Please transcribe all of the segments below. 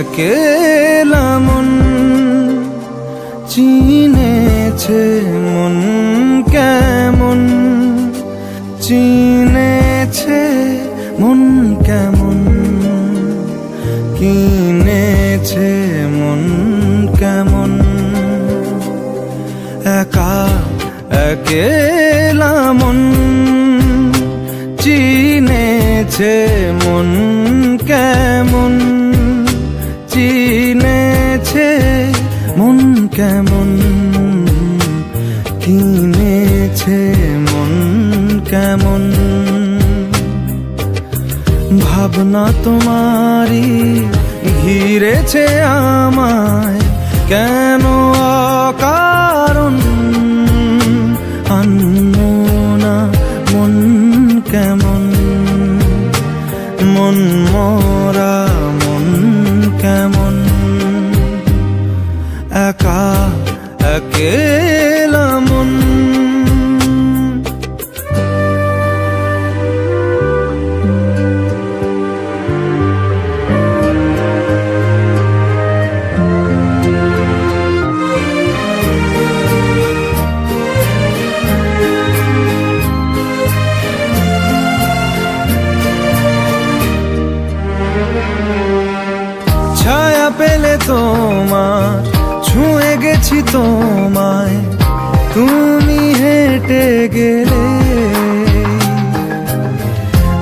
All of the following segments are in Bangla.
একেলা মন চিনেছে মন কেমন, চিনেছে মন কেমন, কিনেছে মন কেমন। একা একেলা মন চিনেছে মন কেমন, চিনেছে মন কেমন, কিনেছে মন কেমন। ভাবনা তোমারই ঘিরেছে আমায় কেন অকারণ, আনমনা মন কেমন, মন মরা মন কেমন। একা একেলা মন। ছায়া পেলে তোমার ছুঁয়ে গেছি তোমায়, তুমি হেঁটে গেলে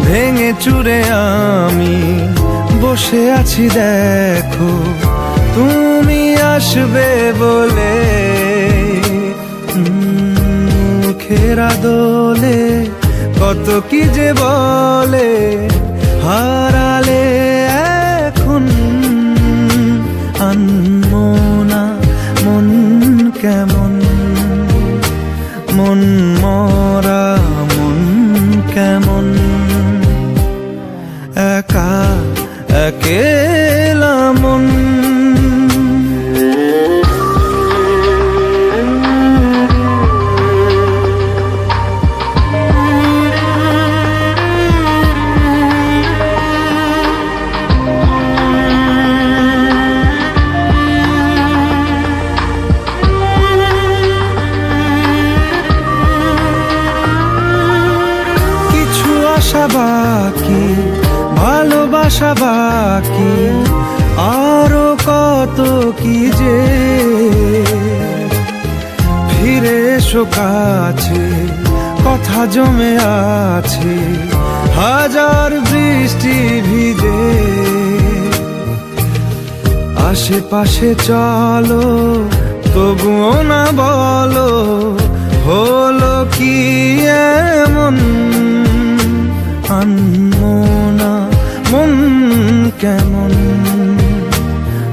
ভেঙে চুরে আমি বসে আছি দেখো তুমি আসবে বলে। মুখের দোলে কত কি যে বলে, হারালে এখন আনমনা মন কেমন, মন মরা মন কেমন। একা একেলা মন। আশা বাকি, ভালোবাসা বাকি, আরো কত কি যে। ফিরে এসো কাছে, কথা জমে আছে হাজার বৃষ্টি ভিজে। আশেপাশে চলো তবুও না বলো হলো কি এমন, আনমনা মন কেমন,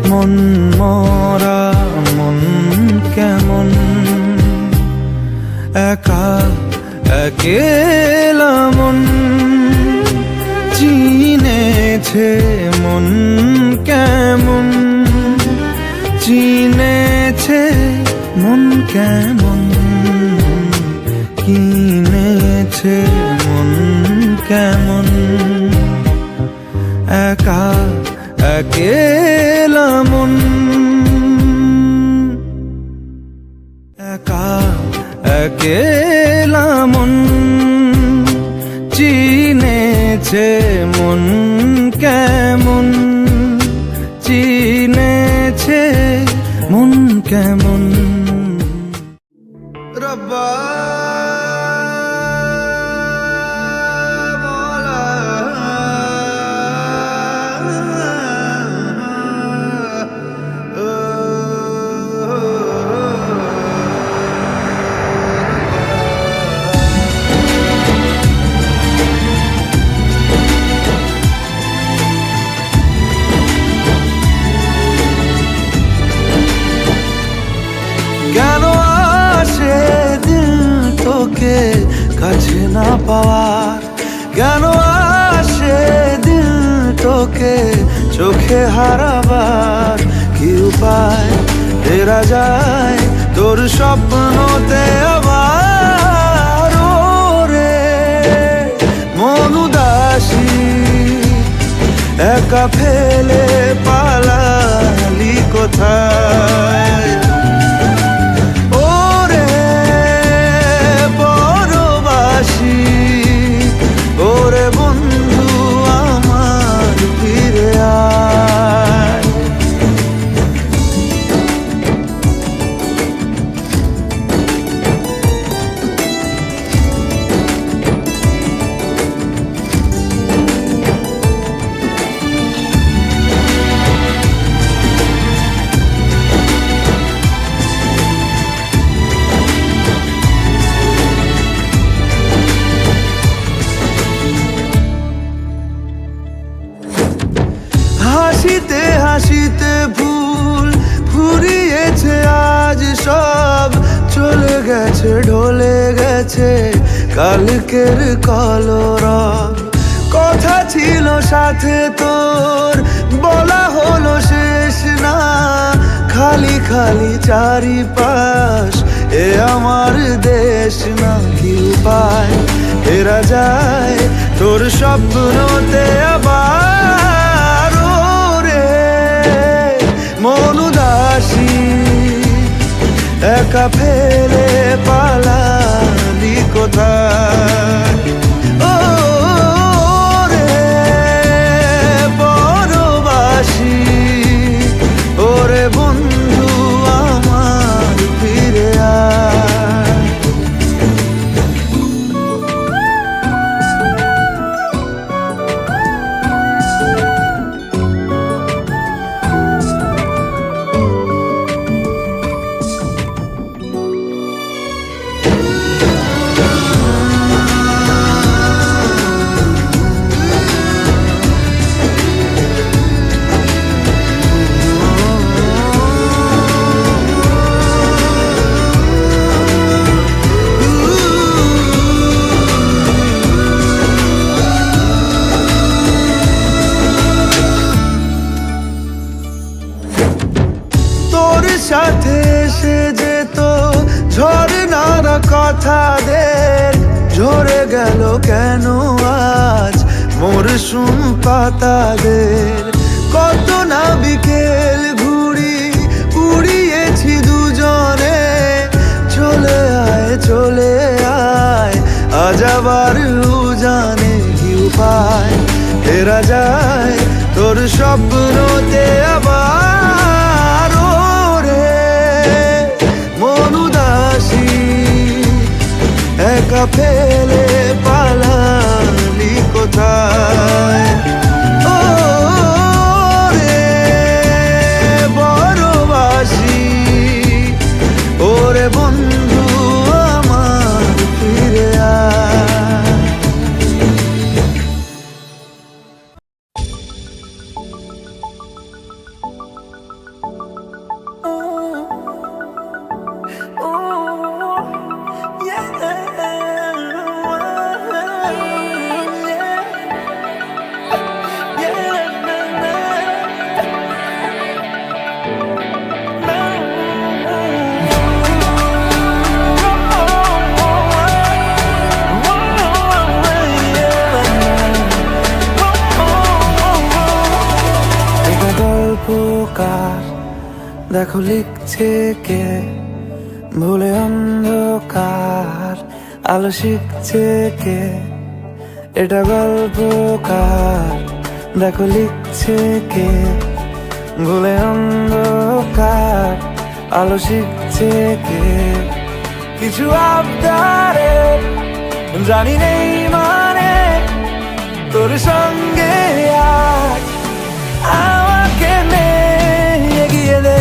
মন মরা মন কেমন। একা একেলা মন চিনেছে মন কেমন, চিনেছে মন কেমন, কিনেছে মন কেমন। একা একেলা মন। একা একেলা মন চিনেছে মন কেমন, চিনেছে মন কেমন। রব্বা কেন আসে দিল তোকে কাছে না পাওয়ার, কেন আসে দিল তোকে চোখে হারাবার। কি উপায় ফেরা যায় তোর স্বপ্নতে আবার, রে মন উদাসী একা ফেলে পালা কোথায়। ওরে পরবাসী, ওরে বন্ধু আমার ফিরে আয়। হাসিতে হাসিতে ভুল ফুরিয়েছে আজ সব, চলে গেছে ঢলে গেছে কালকের কলরব। কথা ছিল সাথে তোর, বলা হলো শেষ না, খালি খালি চারিপাশ, এ আমার দেশ না। কি উপায় ফেরা যায় তোর স্বপ্নতে আবার, মন উদাসী একা ফেলে পালালি কোথায়। ও রে পরবাসী, ওরে বন্ধু আমার ফিরে আয়। তোর সাথে এসে যেত ঝরনার কথাদের, ঝরে গেল কেন আজ মরশুম পাতাদের। কত না বিকেল ঘুড়ি উড়িয়েছি দুজনে, চলে আয় চলে আয় আজ আবার উজানে। কি উপায় ফেরা যায় তোর স্বপ্নতে আবার, মন উদাসী একা ফেলে পালালি কোথায়। ও রে বড়বাসী, ওরে বন্ধু আমার ফিরে আয়। দেখো লিখছে কে, ভুলে অন্ধকার আলো শিখছে কে। এটা গল্পকার, দেখো লিখছে কে, ভুলে অন্ধকার আলো শিখছে কে। কিছু আবদারে জানি নেই মানে, তোর সঙ্গে আজ আমাকে নে এগিয়ে দে,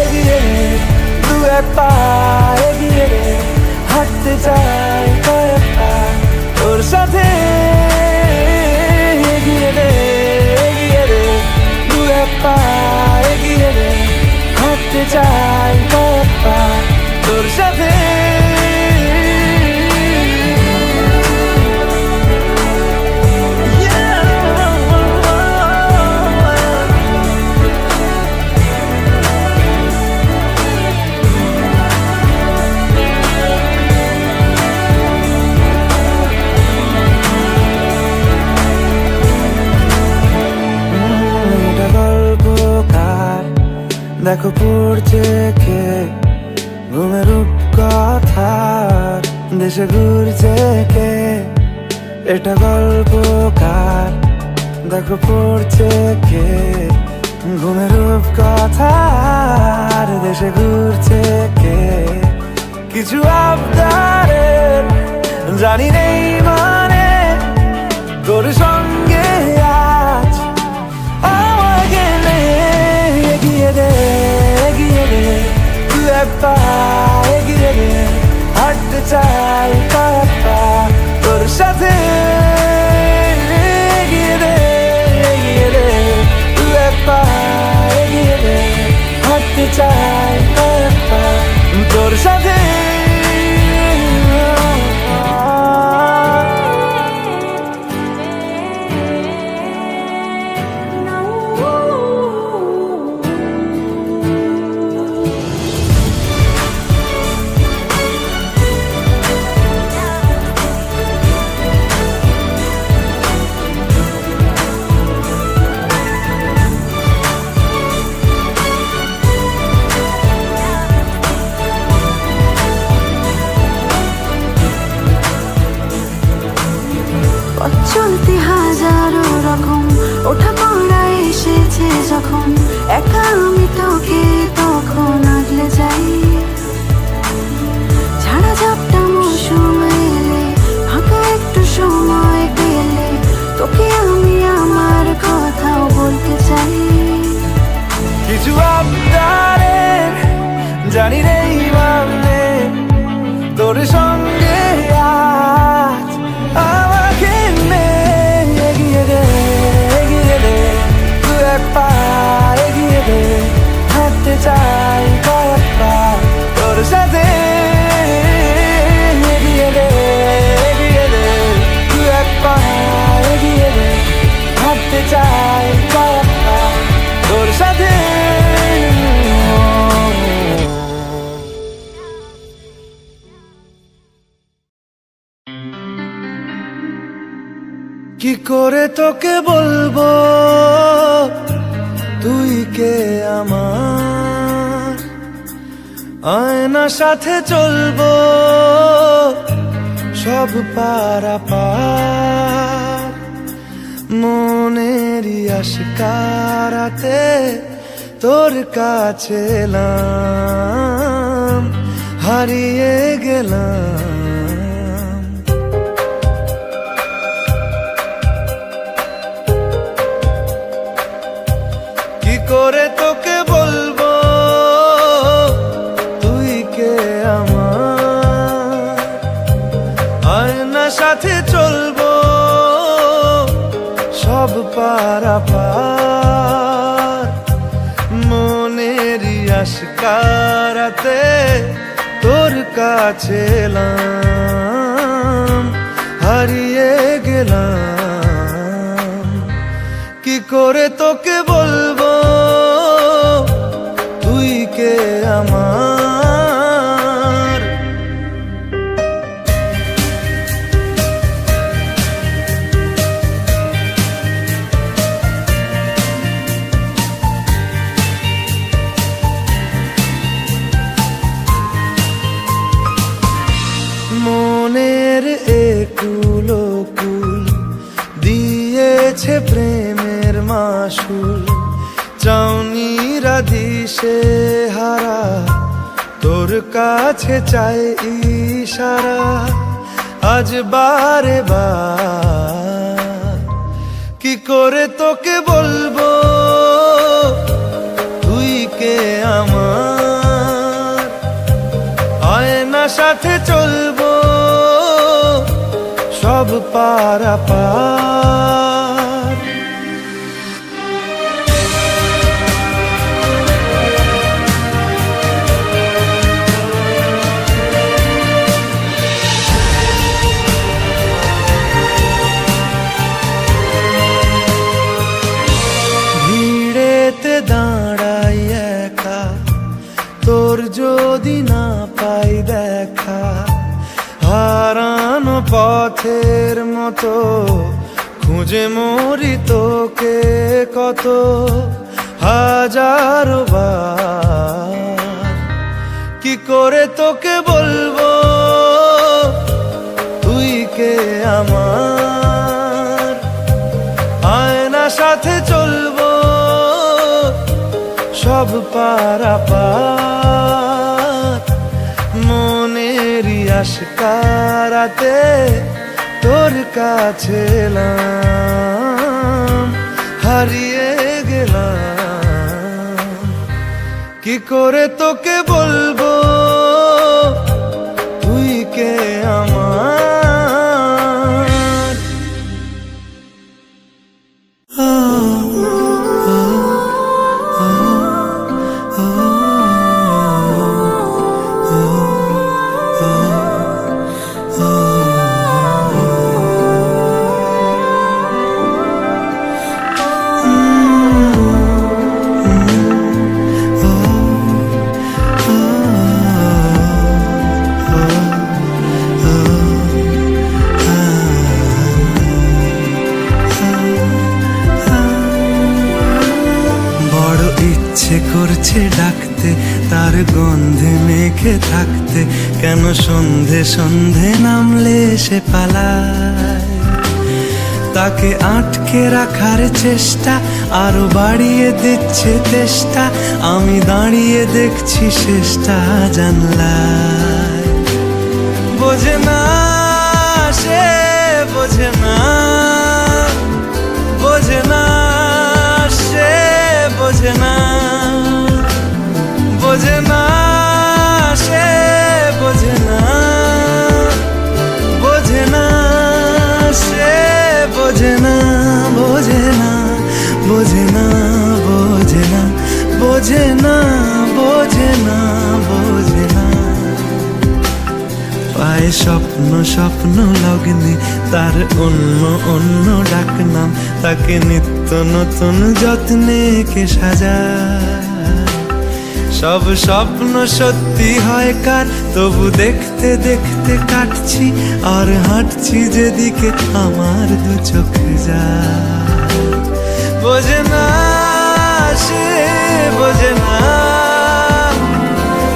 এগিয়ে দে দু এক পা এগিয়ে দে, হাঁটতে চাই কয়েক পা তোর সাথে। এগিয়ে দে, এগিয়ে দে দু এক পা এগিয়ে দে, হাঁটতে চাই কয়েক পা তোর সাথে। Yeah. দেখো পড়ছে কে ঘুমের কথার দেশে ঘুরছে কে এটা গল্পকার দেখো পড়ছে কে ঘুমের কথার দেশে ঘুরছে কে কিছু আবদারের জানি নেই মানে তোর সঙ্গে আজ আমাকে নে এগিয়ে দে তুই এক পা এগিয়ে দে হাঁটতে চাই কয়েক পা তোর সাথে এগিয়ে দে তুই এক পা এগিয়ে দে হাঁটতে চাই কয়েক পা তোর সাথে চলতে হাজারো রকম ওঠা পড়া এসেছে যখন একা আমি তোকে তখন আগলে যাই ঝাড়া ঝাপটা মৌসুম এলে ফাঁকা একটু সময় পেলে তোকে আমি আমার কথাও বলতে চাই কিছু আবদারের জানি নেই মানে তোর সঙ্গে আজ আমাকে নে এগিয়ে দে তুই এক পা এগিয়ে দে হাঁটতে চাই কয়েক পা তোর সাথে এগিয়ে দে তুই এক পা এগিয়ে দে হাঁটতে চাই কয়েক পা তোর সাথে কি করে তোকে বলবো তুই কে আমার আয়না সাথে চলবো সব পারাপার মনেরই আশকারাতে তোর কাছে এলাম হারিয়ে গেলাম করে তোকে বলবো তুই কে আমার আয়না সাথে চলবো সব পারাপার মনেরই আশকারাতে তোর কাছে এলাম হারিয়ে গেলাম কি করে তোকে বলবো তুই কে আমার মনের একুল কুল দিয়েছে প্রেমের মাসুল চাউনিরা দিশে হারা তোর কাছে চাই ইশারা আজ বারে বার কি করে তোকে বলবো তুই কে আমার আয়না সাথে চলবো সব পারাপার ভিড়েতে দাঁড়াই একা তোর যদি না পাই দেখা হারানো পথের মতো খুঁজে মরি তোকে কত হাজারো বার কি করে তোকে বলবো তুই কে আমার, আয়না সাথে চলবো সব পারাপার, মনেরই আশকারাতে তোর কাছে এলাম, হারিয়ে গেলাম কি করে তোকে বলবো তুই কে আমার। ইচ্ছে করছে ডাকতে তার গন্ধে মেখে থাকতে, কেন সন্ধে সন্ধে নামলে সে পালায়, তাকে আটকে রাখার চেষ্টা আরো বাড়িয়ে দিচ্ছে তেষ্টা, আমি দাঁড়িয়ে দেখছি শেষটা জানলায়। বোঝে না সে বোঝে না, বোঝে না সে বোঝে না, বোঝে না সে বোঝে না, বোঝে না সে বোঝে না, বোঝে না বোঝে না, বোঝে না বোঝে না, বোঝে না বোঝে না। পায়ে স্বপ্ন স্বপ্ন লগ্নে তার অন্য অন্য ডাকনাম, তাকে নিত্য নতুন যত্নে কে সাজায়, সব স্বপ্ন সত্যি হয় কার, তবু দেখতে দেখতে কাটছি আর হাঁটছি যেদিকে আমার দু চোখ যায়। বোঝে না সে বোঝে না,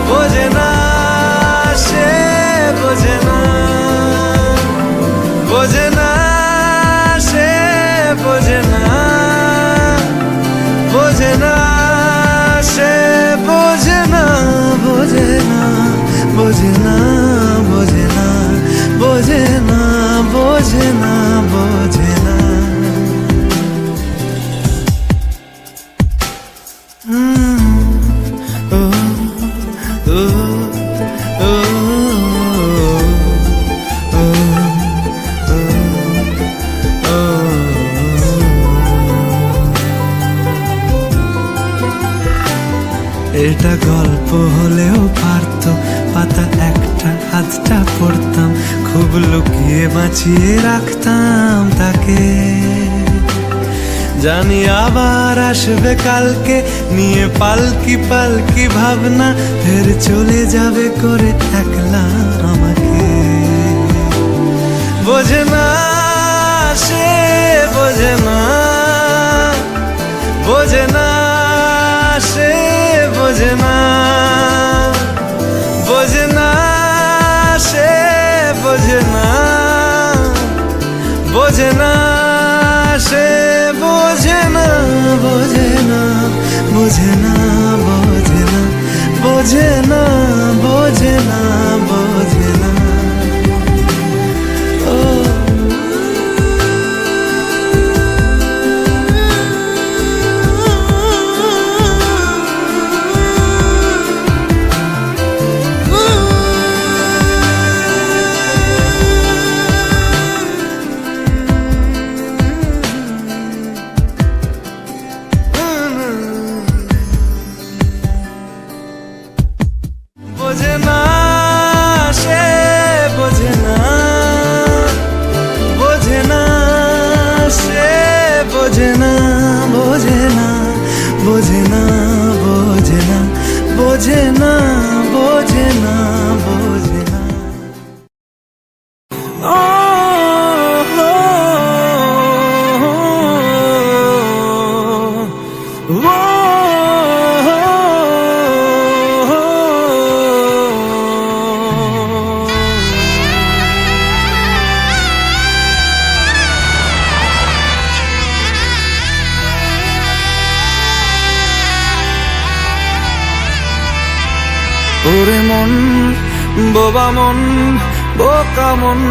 বোঝে না সে বোঝে না, বোঝে না সে বোঝে না, বোঝে না সে বোঝে না, বোঝে না বোঝে না, বোঝে না বোঝে না, বোঝে না বোঝে না। এটা গল্প হলেও পারত, পাতা একটা হাতটা পড়তাম, খুব লুকিয়ে বাঁচিয়ে রাখতাম তাকে, জানি আবার আসবে কালকে নিয়ে পালকি পালকি ভাবনা, ফের চলে যাবে করে একলা আমাকে। বোঝে না সে বোঝে না, বোঝে না সে বোঝে না, বোঝে না সে বোঝে না, বোঝে না সে বোঝে না, বোঝে না বোঝে না, বোঝে না বোঝে না, বোঝে না বোঝে না। বোঝে না সে বোঝে না, বোঝে না সে বোঝে না, বোঝে না বোঝে না, বোঝে না বোঝে না, বোঝে না বোঝে না। Oh বোবা মন বোকা মন,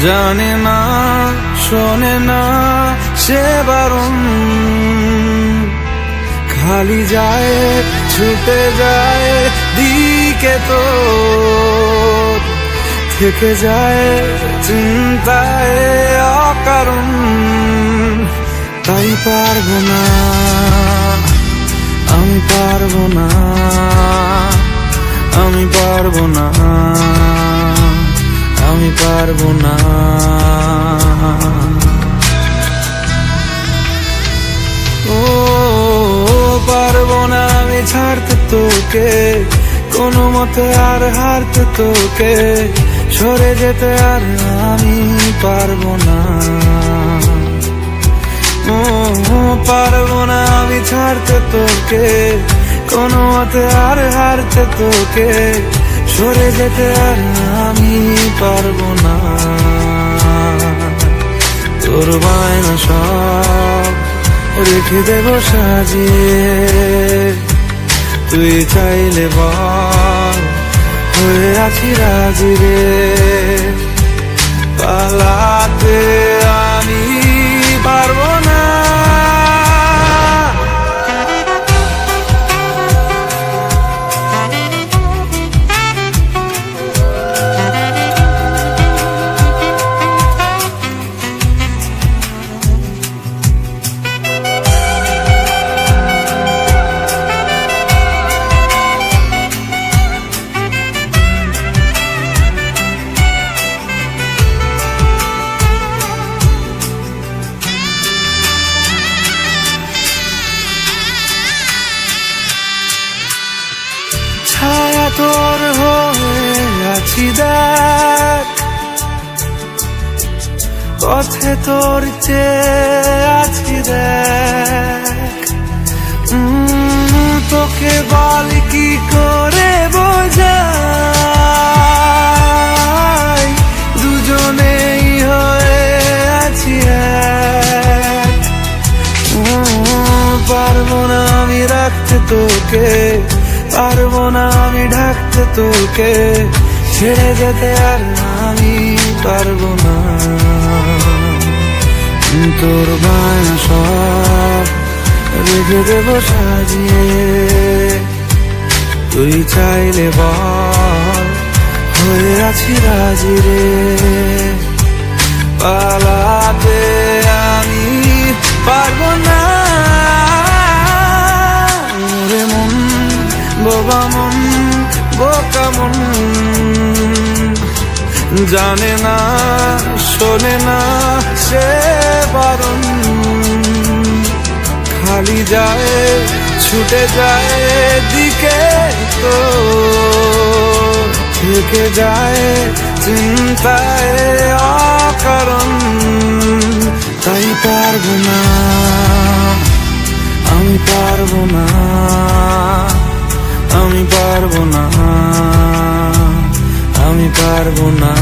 জানে না শোনে না সে বারণ, খালি যায় ছুটে যায় দিকে তো, থেকে যায় চিন্তায় অকারণ। তাই পারবো না, আমি পারবো না, আমি পারবো না, আমি পারবো না। ও পারবো না আমি ছাড়তে তোকে, কোনো মতে আর হারতে তোকে, সরে যেতে আর আমি পারবো না। ও পারবো না আমি ছাড়তে তোকে, কোনো মতে আর হারতে তোকে, সরে যেতে আর আমি পারবো না। তোর বায়না সব রেখে দেব সাজিয়ে, তুই চাইলে বল হয়ে আছি রাজি রে, পালাতে আমি পারবো না। ছায়া তোর হয়ে আছি দেখ, পথে তোর চেয়ে আছি দেখ, তোকে বল কি করে বোঝাই, দুজনেই হয়ে আছি এক। পারবো না আমি রাখতে তোকে, পারবো না আমি ঢাকতে তোকে, ছেড়ে যেতে আর আমি পারবো না। তোর বায়না সব রেখে দেব সাজিয়ে, তুই চাইলে বল হয়ে আছি রাজি রে, পালাতে আমি পারবো না। ওরে মন বোবা মন বোকা মন, জানে না শোনে না সে বারণ, খালি যায় ছুটে যায় দিকে তো, থেকে যায় চিন্তায় অকারণ। তাই পারবো না, আমি পারবো না, আমি পারবো না, আমি পারবো না।